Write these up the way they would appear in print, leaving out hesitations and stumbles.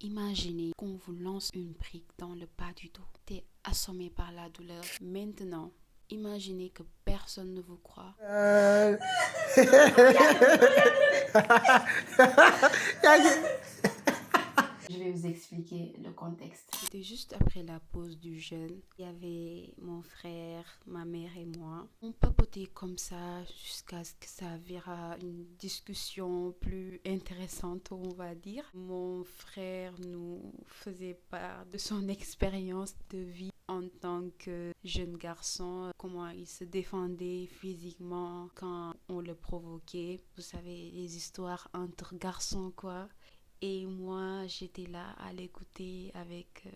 Imaginez qu'on vous lance une brique dans le bas du dos. T'es assommé par la douleur. Maintenant, imaginez que personne ne vous croit. Je vais vous expliquer le contexte. C'était juste après la pause du jeûne. Il y avait mon frère, ma mère et moi. On papotait comme ça jusqu'à ce que ça vire à une discussion plus intéressante, on va dire. Mon frère nous faisait part de son expérience de vie en tant que jeune garçon, comment il se défendait physiquement quand on le provoquait. Vous savez, les histoires entre garçons, quoi. Et moi, j'étais là à l'écouter avec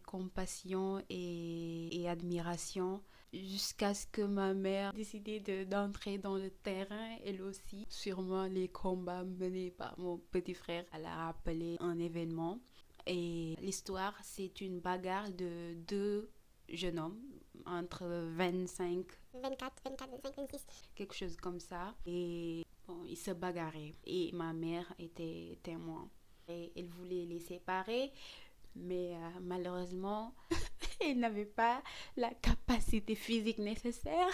compassion et admiration jusqu'à ce que ma mère décide d'entrer dans le terrain, elle aussi. Sûrement les combats menés par mon petit frère, elle a rappelé un événement. Et l'histoire, c'est une bagarre de deux jeunes hommes entre 25, 26, quelque chose comme ça. Et bon, ils se bagarraient. Et ma mère était témoin. Et elle voulait les séparer, mais malheureusement, elle n'avait pas la capacité physique nécessaire.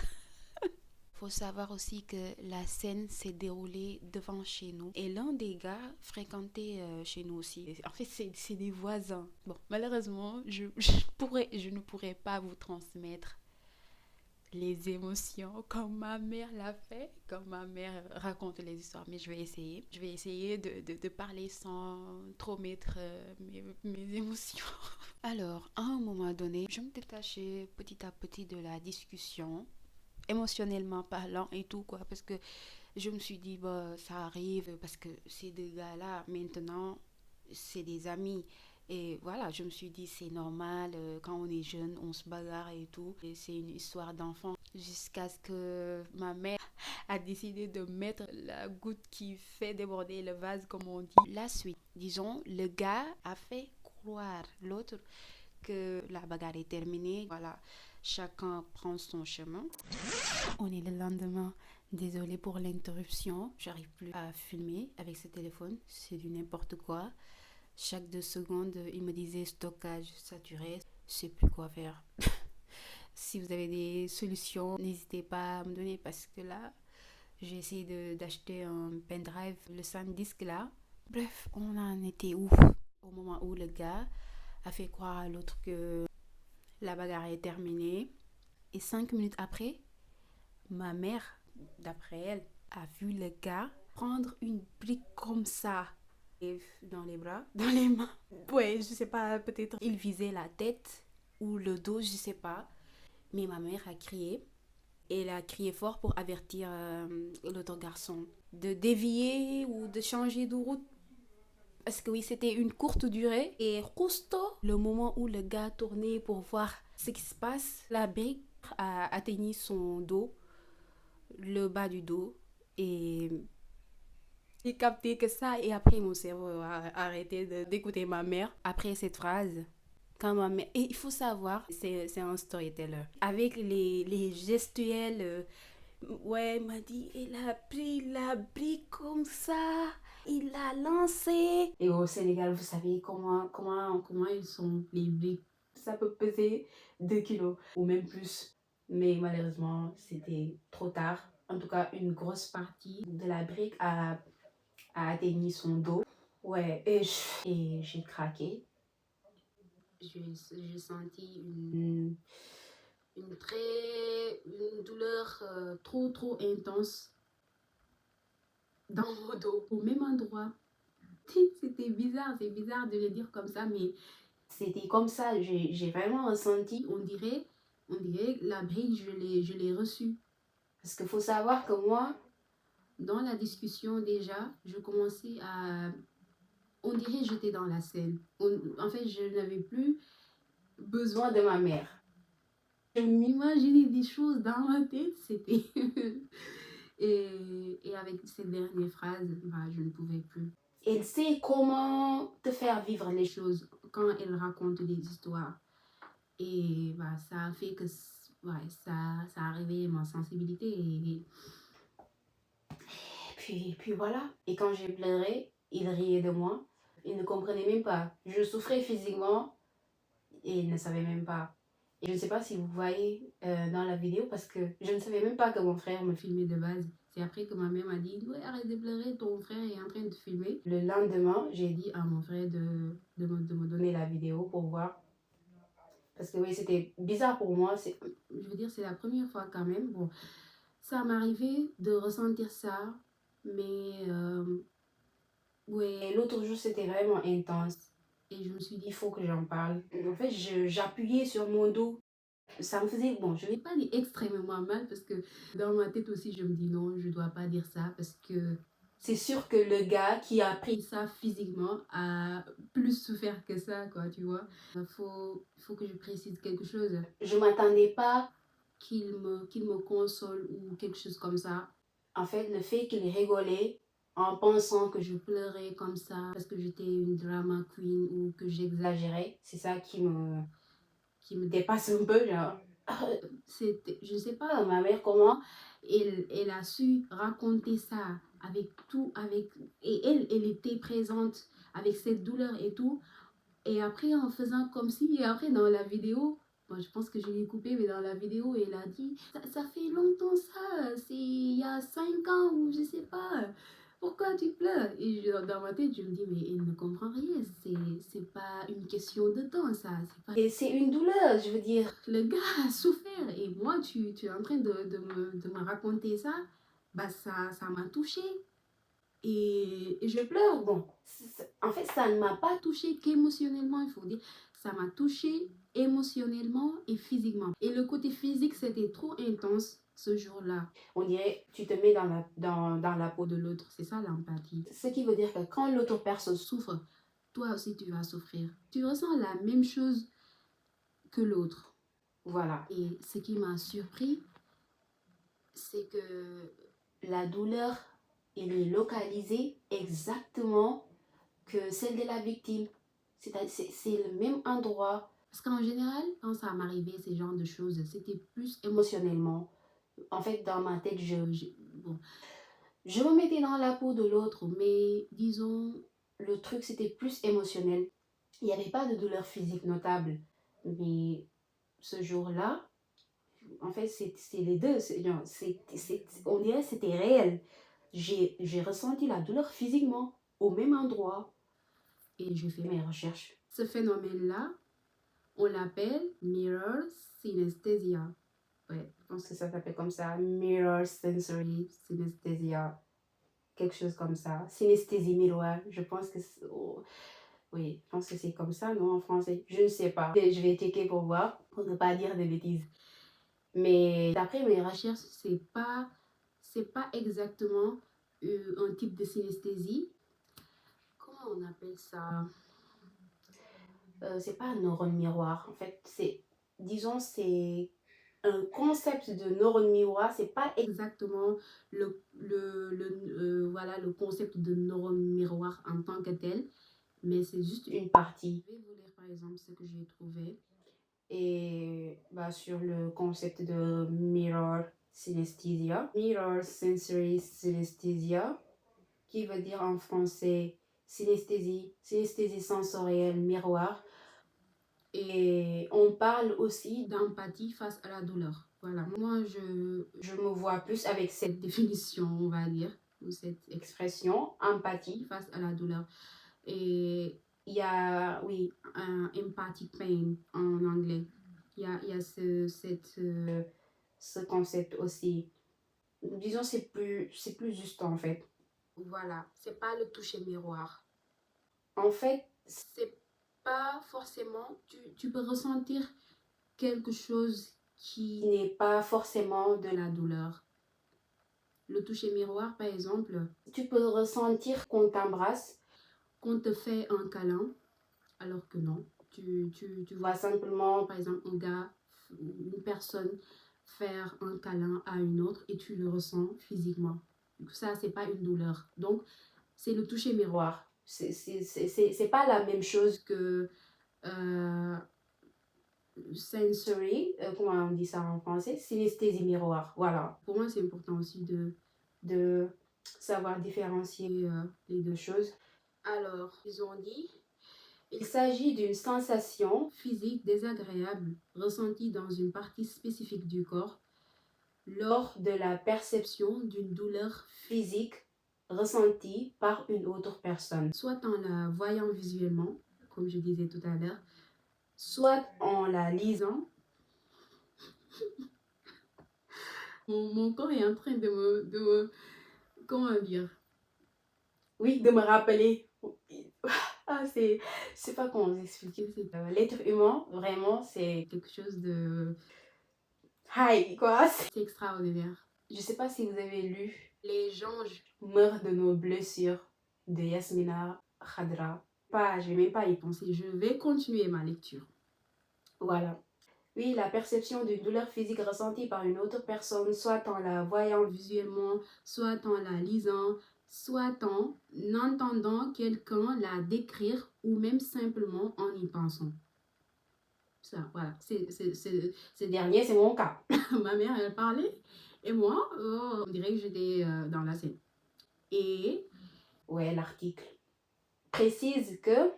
Faut savoir aussi que la scène s'est déroulée devant chez nous. Et l'un des gars fréquentait chez nous aussi. En fait, c'est des voisins. Bon, malheureusement, je ne pourrais pas vous transmettre les émotions comme ma mère l'a fait, comme ma mère raconte les histoires. Mais je vais essayer. Je vais essayer de parler sans trop mettre mes émotions. Alors, à un moment donné, je me détachais petit à petit de la discussion, émotionnellement parlant et tout, quoi, parce que je me suis dit, bah, ça arrive, parce que ces deux gars-là, maintenant, c'est des amis. Et voilà, je me suis dit, c'est normal, quand on est jeune, on se bagarre et tout. Et c'est une histoire d'enfant. Jusqu'à ce que ma mère a décidé de mettre la goutte qui fait déborder le vase, comme on dit. La suite, disons, le gars a fait croire l'autre que la bagarre est terminée. Voilà, chacun prend son chemin. On est le lendemain. Désolée pour l'interruption. J'arrive plus à filmer avec ce téléphone. C'est du n'importe quoi. Chaque 2 secondes, il me disait stockage saturé. Je sais plus quoi faire. Si vous avez des solutions, n'hésitez pas à me donner parce que là, j'ai essayé d'acheter un pendrive, le SanDisk là. Bref, on en était où? Au moment où le gars a fait croire à l'autre que la bagarre est terminée. Et 5 minutes après, ma mère, d'après elle, a vu le gars prendre une brique comme ça dans les bras, dans les mains. Ouais, je sais pas, peut-être il visait la tête ou le dos, je sais pas. Mais ma mère a crié. Et elle a crié fort pour avertir l'autre garçon de dévier ou de changer de route. Parce que oui, c'était une courte durée. Et justo, le moment où le gars tournait pour voir ce qui se passe, la brique a atteint son dos, le bas du dos. Et j'ai capté que ça. Et après, mon cerveau a arrêté d'écouter ma mère. Après cette phrase, quand ma mère... Et il faut savoir, c'est un storyteller. Avec les gestuels... ouais, il m'a dit, il a pris la brique comme ça, il l'a lancé. Et au Sénégal, vous savez comment ils sont les briques. Ça peut peser 2 kilos ou même plus. Mais malheureusement, c'était trop tard. En tout cas, une grosse partie de la brique a atteint son dos. Ouais, et j'ai craqué. J'ai senti une douleur trop intense dans mon dos, au même endroit. C'était bizarre, c'est bizarre de le dire comme ça, mais c'était comme ça. J'ai vraiment ressenti, on dirait la brique, je l'ai reçue. Parce qu'il faut savoir que moi, dans la discussion déjà, je commençais à... On dirait que j'étais dans la scène. En fait, je n'avais plus besoin de ma mère. Je m'imaginais des choses dans ma tête, c'était... et avec cette dernière phrase, bah, je ne pouvais plus. Elle sait comment te faire vivre les choses quand elle raconte des histoires. Et bah, ça a fait que ouais, ça a réveillé ma sensibilité. Et puis voilà. Et quand j'ai pleuré, il riait de moi. Il ne comprenait même pas. Je souffrais physiquement et il ne savait même pas. Et je ne sais pas si vous voyez dans la vidéo parce que je ne savais même pas que mon frère me filmait de base. C'est après que ma mère m'a dit ouais, arrête de pleurer, ton frère est en train de te filmer. Le lendemain, j'ai dit à mon frère de me donner la vidéo pour voir. Parce que oui, c'était bizarre pour moi. Je veux dire, c'est la première fois quand même. Bon, ça m'arrivait de ressentir ça, mais ouais, l'autre jour, c'était vraiment intense. Et je me suis dit, il faut que j'en parle. En fait, j'appuyais sur mon dos. Ça me faisait, bon, je ne vais pas dire extrêmement mal parce que dans ma tête aussi, je me dis non, je ne dois pas dire ça parce que c'est sûr que le gars qui a pris ça physiquement a plus souffert que ça, quoi, tu vois. Il faut que je précise quelque chose. Je ne m'attendais pas qu'il me console ou quelque chose comme ça. En fait, le fait qu'il rigolait en pensant que je pleurais comme ça parce que j'étais une drama queen ou que j'exagérais, c'est ça qui me dépasse un peu, genre. Je ne sais pas, ma mère, comment elle a su raconter ça avec tout, et elle était présente avec cette douleur et tout. Et après, en faisant comme si, et après, dans la vidéo, moi, je pense que je l'ai coupé, mais dans la vidéo, elle a dit, ça fait longtemps ça, c'est il y a 5 ans ou je sais pas. Pourquoi tu pleures? Et dans ma tête, je me dis, mais elle ne comprend rien. C'est pas une question de temps, ça. Et c'est une douleur, je veux dire. Le gars a souffert. Et moi, tu es en train de me raconter ça. Bah, ça m'a touchée. Et je pleure. Bon, en fait, ça ne m'a pas touchée qu'émotionnellement, il faut dire. Ça m'a touchée émotionnellement et physiquement. Et le côté physique, c'était trop intense ce jour-là. On dirait tu te mets dans la peau de l'autre. C'est ça l'empathie. Ce qui veut dire que quand l'autre personne souffre, toi aussi tu vas souffrir. Tu ressens la même chose que l'autre. Voilà. Et ce qui m'a surpris, c'est que la douleur, elle est localisée exactement que celle de la victime. C'est le même endroit. Parce qu'en général, quand ça m'arrivait, ces genres de choses, c'était plus émotionnellement. En fait, dans ma tête, bon, je me mettais dans la peau de l'autre, mais disons, le truc, c'était plus émotionnel. Il n'y avait pas de douleur physique notable. Mais ce jour-là, en fait, c'est les deux. On dirait que c'était réel. J'ai ressenti la douleur physiquement, au même endroit. Et je fais mes recherches. Ce phénomène-là, on l'appelle mirror synesthesia. Ouais, je pense que ça s'appelle comme ça. Mirror sensory synesthesia. Quelque chose comme ça. Synesthésie miroir. Je pense que oui, je pense que c'est comme ça, non, en français. Je ne sais pas. Je vais checker pour voir, pour ne pas dire de bêtises. Mais d'après mes recherches, c'est pas exactement un type de synesthésie. Comment on appelle ça? C'est pas un neurone miroir. En fait, disons, c'est un concept de neurone miroir. C'est pas exactement voilà, le concept de neurone miroir en tant que tel, mais c'est juste une partie. Je vais vous lire par exemple ce que j'ai trouvé. Et bah, sur le concept de mirror synesthesia, mirror sensory synesthesia, qui veut dire en français synesthésie sensorielle miroir. Et on parle aussi d'empathie face à la douleur. Voilà, moi je me vois plus avec cette définition, on va dire, ou cette expression, empathie face à la douleur. Et il y a, oui, un empathic pain en anglais. Il y a ce concept aussi. Disons, c'est plus juste en fait. Voilà, c'est pas le toucher miroir. En fait, c'est pas forcément, tu peux ressentir quelque chose qui n'est pas forcément de la douleur. Le toucher miroir, par exemple, tu peux ressentir qu'on t'embrasse, qu'on te fait un câlin, alors que non. Tu vois simplement, par exemple, un gars, une personne faire un câlin à une autre et tu le ressens physiquement. Ça, c'est pas une douleur. Donc, c'est le toucher miroir. C'est pas la même chose que sensory, comment on dit ça en français? Synesthésie miroir. Voilà. Pour moi, c'est important aussi de savoir différencier les deux choses. Alors, ils ont dit, il s'agit d'une sensation physique désagréable ressentie dans une partie spécifique du corps lors de la perception d'une douleur physique ressentie par une autre personne, soit en la voyant visuellement, comme je disais tout à l'heure, soit en la lisant. Mon corps est en train comment dire? Oui, de me rappeler. Ah, c'est pas comment vous expliquer. L'être humain, vraiment, c'est Quelque chose de high, quoi. c'est extraordinaire. Je sais pas si vous avez lu Les gens Meurent de nos blessures de Yasmina Khadra. Je vais même pas y penser. je vais continuer ma lecture. Voilà. Oui, la perception d'une douleur physique ressentie par une autre personne, soit en la voyant Visuellement, soit en la lisant, soit en entendant quelqu'un la décrire ou même simplement en y pensant. Ça, voilà, ce dernier, c'est mon cas. ma mère, elle parlait et moi, on dirait que j'étais dans la scène. Et Ouais, l'article précise que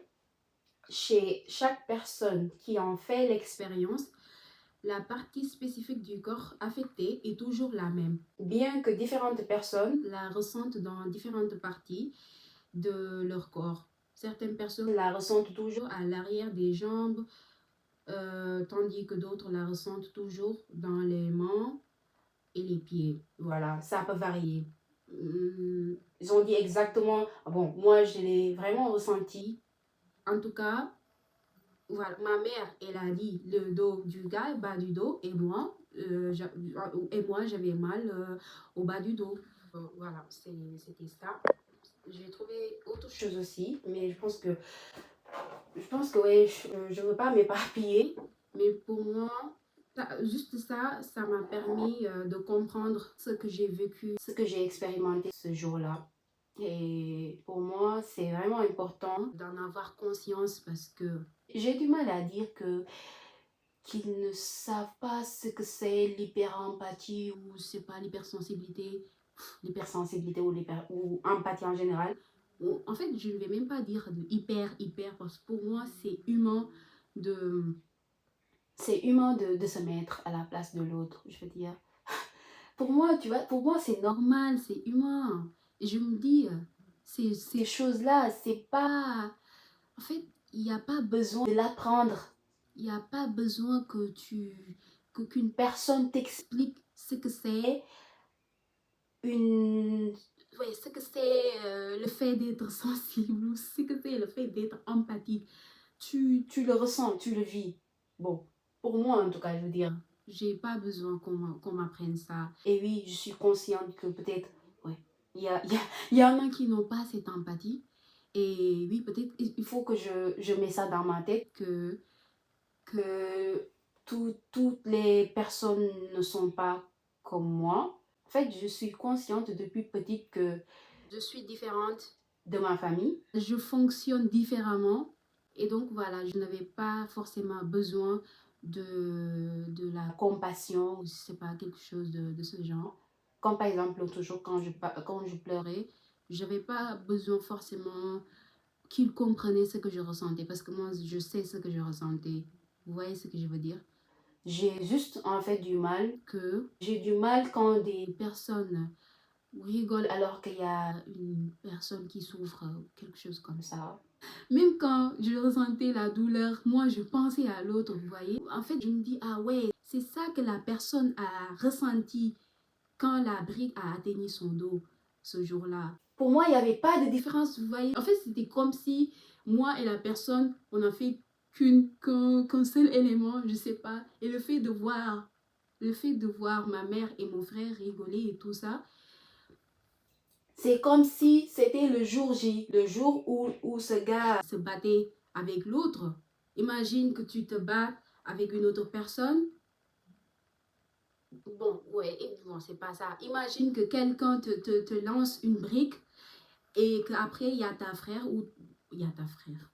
chez chaque personne qui en fait l'expérience, la partie spécifique du corps affecté est toujours la même, bien que différentes personnes la ressentent dans différentes parties de leur corps. Certaines personnes la ressentent toujours à l'arrière des jambes, tandis que d'autres la ressentent toujours dans les mains et les pieds. Voilà, ça peut varier. Ils ont dit exactement, bon, moi je l'ai vraiment ressenti. En tout cas, voilà, ma mère, elle a dit le dos du gars, bas du dos, et moi, j'avais mal au bas du dos. Voilà, c'était ça. J'ai trouvé autre chose aussi, mais je pense que ouais, je veux pas m'éparpiller. Mais pour moi, juste ça m'a permis de comprendre ce que j'ai vécu, ce que j'ai expérimenté ce jour-là. Et pour moi, c'est vraiment important d'en avoir conscience parce que j'ai du mal à dire qu'ils ne savent pas ce que c'est l'hyper-empathie ou c'est pas l'hypersensibilité ou empathie en général. En fait, je ne vais même pas dire de hyper, parce que pour moi, c'est humain de se mettre à la place de l'autre, je veux dire. Pour moi, tu vois, pour moi, c'est normal, c'est humain. Et je me dis, ces choses-là, c'est pas... En fait, il n'y a pas besoin de l'apprendre. Il n'y a pas besoin qu'une personne t'explique ce que c'est ce que c'est le fait d'être sensible ou ce que c'est le fait d'être empathique. Tu le ressens, tu le vis. Bon, pour moi en tout cas, je veux dire. J'ai pas besoin qu'on m'apprenne ça. Et oui, je suis consciente que peut-être, ouais, il y en a qui n'ont pas cette empathie. Et oui, peut-être il faut que je mets ça dans ma tête que toutes les personnes ne sont pas comme moi. En fait, je suis consciente depuis petite que je suis différente de ma famille. Je fonctionne différemment. Et donc, voilà, je n'avais pas forcément besoin de la compassion, ou c'est pas quelque chose de ce genre. Comme par exemple, toujours quand je pleurais, je n'avais pas besoin forcément qu'ils comprenaient ce que je ressentais, parce que moi, je sais ce que je ressentais. Vous voyez ce que je veux dire? J'ai juste en fait j'ai du mal quand des personnes rigolent alors qu'il y a une personne qui souffre, quelque chose comme ça. Même quand je ressentais la douleur, moi je pensais à l'autre, vous voyez. En fait, je me dis, ah ouais, c'est ça que la personne a ressenti quand la brique a atteint son dos ce jour-là. Pour moi, il n'y avait pas de différence, vous voyez. En fait, c'était comme si moi et la personne, on a fait qu'un seul élément, je sais pas. Et le fait de voir ma mère et mon frère rigoler et tout ça, c'est comme si c'était le jour J, le jour où ce gars se battait avec l'autre. Imagine que tu te bats avec une autre personne. Bon, c'est pas ça. Imagine que quelqu'un te lance une brique et qu'après, il y a ta frère ou... Il y a ta frère.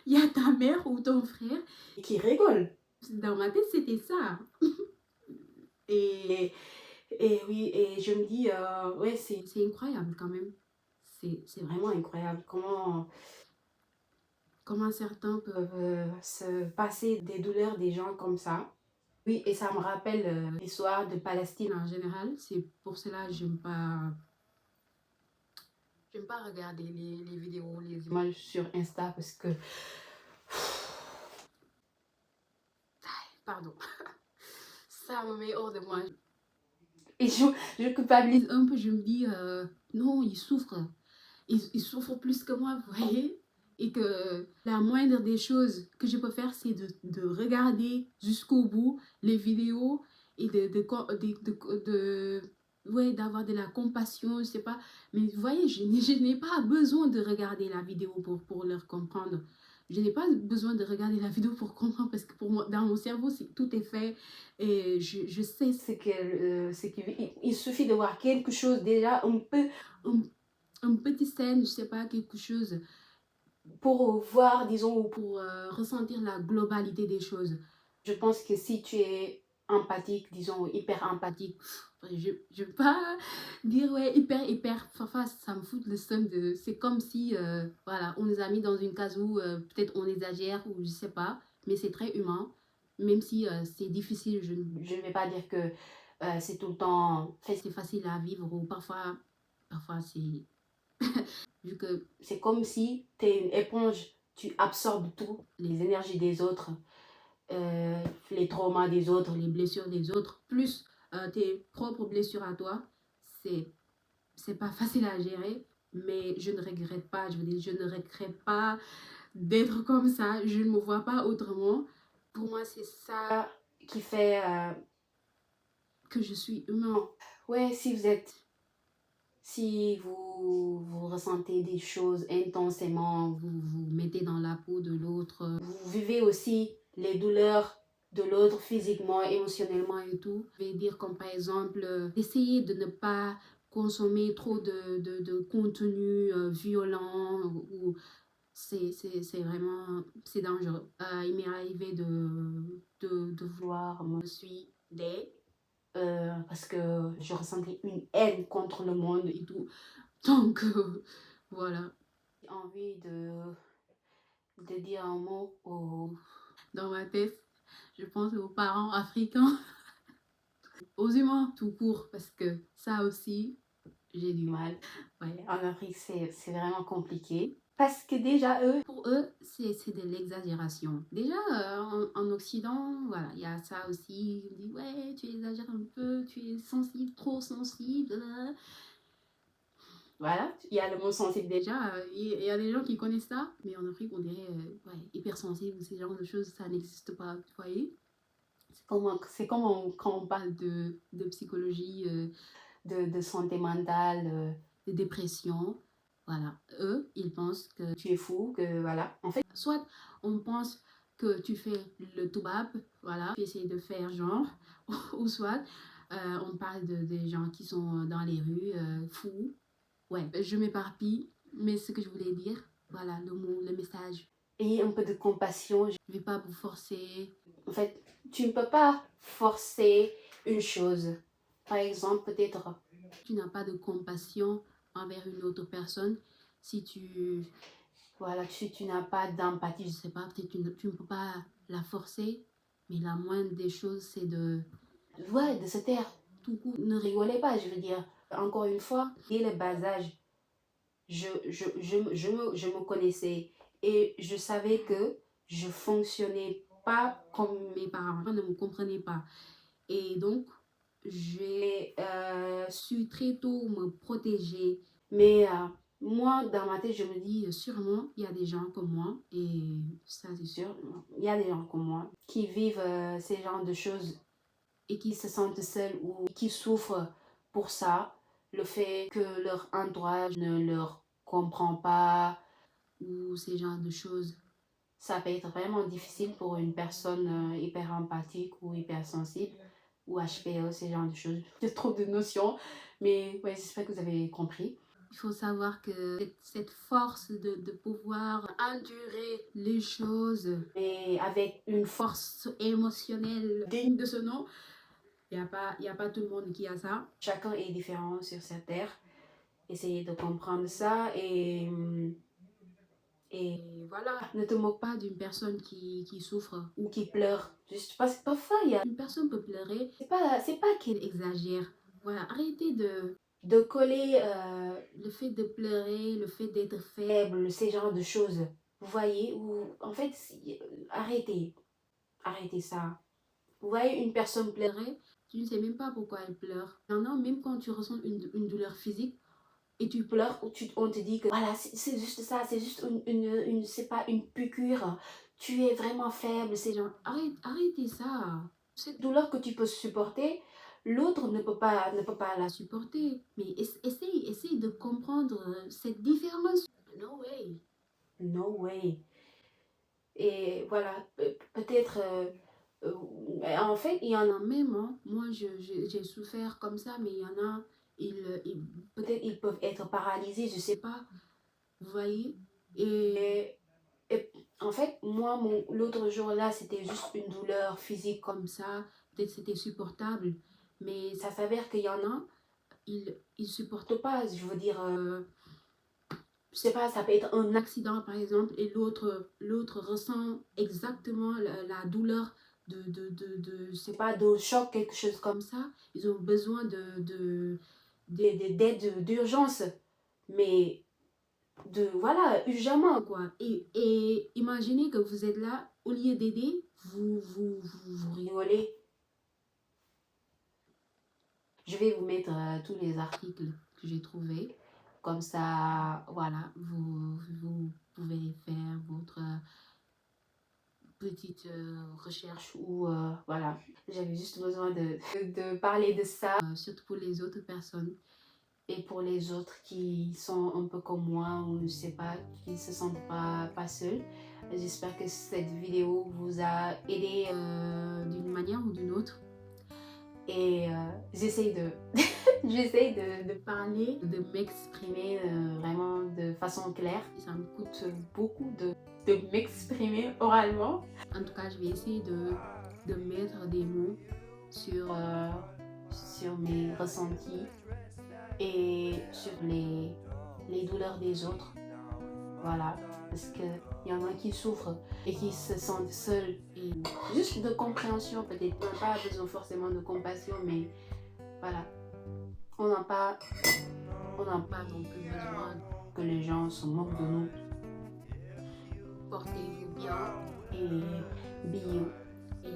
Il y a ta mère ou ton frère qui rigole. Dans ma tête, c'était ça. Et oui, et je me dis, ouais, c'est incroyable quand même. C'est vraiment incroyable comment certains peuvent se passer des douleurs des gens comme ça. Oui, et ça me rappelle l'histoire de Palestine en général. C'est pour cela que j'aime pas regarder les vidéos, les images sur Insta parce que... Pardon. Ça me met hors de moi. Et je culpabilise un peu, je me dis, non, il souffre. Il souffre plus que moi, vous voyez? Et que la moindre des choses que je peux faire, c'est de regarder jusqu'au bout les vidéos et ouais, d'avoir de la compassion, je sais pas. Mais vous voyez, je n'ai pas besoin de regarder la vidéo pour leur comprendre. Je n'ai pas besoin de regarder la vidéo pour comprendre parce que pour moi, dans mon cerveau, tout est fait et je sais il suffit de voir quelque chose déjà un petit scène, je sais pas, quelque chose pour voir, disons, ou pour ressentir la globalité des choses. Je pense que si tu es empathique, disons, hyper empathique, je veux pas dire, ouais, hyper, parfois ça me fout le seum de... C'est comme si, voilà, on nous a mis dans une case où peut-être on exagère ou je sais pas, mais c'est très humain. Même si c'est difficile, je ne vais pas dire que c'est tout le temps, c'est facile à vivre ou parfois c'est... Vu que c'est comme si tu es une éponge, tu absorbes tout, les énergies des autres, les traumas des autres, les blessures des autres, plus tes propres blessures à toi. C'est pas facile à gérer, mais je ne regrette pas, je veux dire, je ne regrette pas d'être comme ça, je ne me vois pas autrement. Pour moi, c'est ça qui fait que je suis humain. Ouais, si vous ressentez des choses intensément, vous mettez dans la peau de l'autre, vous vivez aussi les douleurs de l'autre physiquement, émotionnellement et tout. Je vais dire comme par exemple, essayez de ne pas consommer trop de contenu violent ou c'est vraiment, c'est dangereux. Il m'est arrivé de vouloir me suicider parce que je ressentais une haine contre le monde et tout. Donc, voilà. J'ai envie de dire un mot dans ma tête. Je pense aux parents africains, aux humains tout court, parce que ça aussi, j'ai du mal. Ouais, en Afrique, c'est vraiment compliqué. Parce que déjà, pour eux, c'est de l'exagération. Déjà, en Occident, voilà, il y a ça aussi. On dit, ouais, tu exagères un peu, tu es sensible, trop sensible. Voilà, il y a le mot sensible déjà. Il y a des gens qui connaissent ça, mais en Afrique, on dirait ouais, hypersensible, ce genre de choses, ça n'existe pas, vous voyez. Quand on parle de psychologie, de santé mentale, de dépression. Voilà, eux, ils pensent que tu es fou, que voilà. En fait, soit on pense que tu fais le toubab, voilà, tu essaies de faire genre, ou soit on parle des gens qui sont dans les rues, fous. Ouais, je m'éparpille, mais ce que je voulais dire, voilà, le mot, le message. Ayez un peu de compassion, je ne vais pas vous forcer. En fait, tu ne peux pas forcer une chose. Par exemple, peut-être tu n'as pas de compassion envers une autre personne, si tu n'as pas d'empathie, je sais pas, peut-être tu ne peux pas la forcer, mais la moindre des choses, c'est de se taire. Tout coup, ne rigolez pas, je veux dire. Encore une fois, dès le bas âge, je me connaissais et je savais que je fonctionnais pas comme mes parents ne me comprenaient pas. Et donc, j'ai su très tôt me protéger. Mais moi, dans ma tête, je me dis, sûrement, il y a des gens comme moi, et ça c'est sûr, il y a des gens comme moi qui vivent ces genres de choses et qui se sentent seuls ou qui souffrent pour ça. Le fait que leur entourage ne leur comprend pas ou ces genres de choses. Ça peut être vraiment difficile pour une personne hyper empathique ou hyper sensible ou HPE, ces genres de choses. C'est trop de notions, mais ouais, j'espère que vous avez compris. Il faut savoir que cette force de pouvoir endurer les choses et avec une force émotionnelle digne de ce nom, il n'y a pas tout le monde qui a ça. Chacun est différent sur cette terre. essayer de comprendre ça et voilà, ne te moque pas d'une personne qui souffre ou qui pleure. Juste parce que parfois, une personne peut pleurer. C'est pas qu'elle exagère. Voilà, arrêtez de coller le fait de pleurer, le fait d'être faible, ces genres de choses. Vous voyez, ou en fait, arrêtez ça. Vous voyez une personne pleurer, tu ne sais même pas pourquoi elle pleure. Maintenant, même quand tu ressens une douleur physique, et tu pleures ou on te dit que voilà, c'est juste ça, c'est juste c'est pas une piqûre, tu es vraiment faible, c'est genre, arrêtez ça. Cette douleur que tu peux supporter, l'autre ne peut pas la supporter. Mais essaye de comprendre cette différence. No way. No way. Et voilà, peut-être, en fait, il y en a même, hein. Moi, j'ai souffert comme ça, mais il y en a, peut-être ils peuvent être paralysés, je sais pas, vous voyez. Et en fait, moi, l'autre jour là, c'était juste une douleur physique comme ça, peut-être c'était supportable, mais ça s'avère qu'il y en a, ils supportent pas, je veux dire, je sais pas, ça peut être un accident par exemple, et l'autre ressent exactement la douleur je sais pas, de choc, quelque chose comme ça. Ils ont besoin d'aide d'urgence, mais voilà, urgemment quoi. Et imaginez que vous êtes là, au lieu d'aider, vous rigolez. Je vais vous mettre tous les articles que j'ai trouvés. Comme ça, voilà, vous pouvez faire votre petite recherche ou voilà. J'avais juste besoin de parler de ça, surtout pour les autres personnes et pour les autres qui sont un peu comme moi ou je sais pas, qui ne se sentent pas seuls. J'espère que cette vidéo vous a aidé d'une manière ou d'une autre. Et j'essaye de parler, de m'exprimer vraiment de façon claire. Ça me coûte beaucoup de m'exprimer oralement. En tout cas, je vais essayer de mettre des mots sur mes ressentis et sur les douleurs des autres. Voilà, parce qu'il y en a qui souffrent et qui se sentent seuls. Et juste de compréhension peut-être, pas besoin forcément de compassion, mais voilà. On n'a pas non plus besoin que les gens se moquent de nous. Portez-vous bien et be you. Et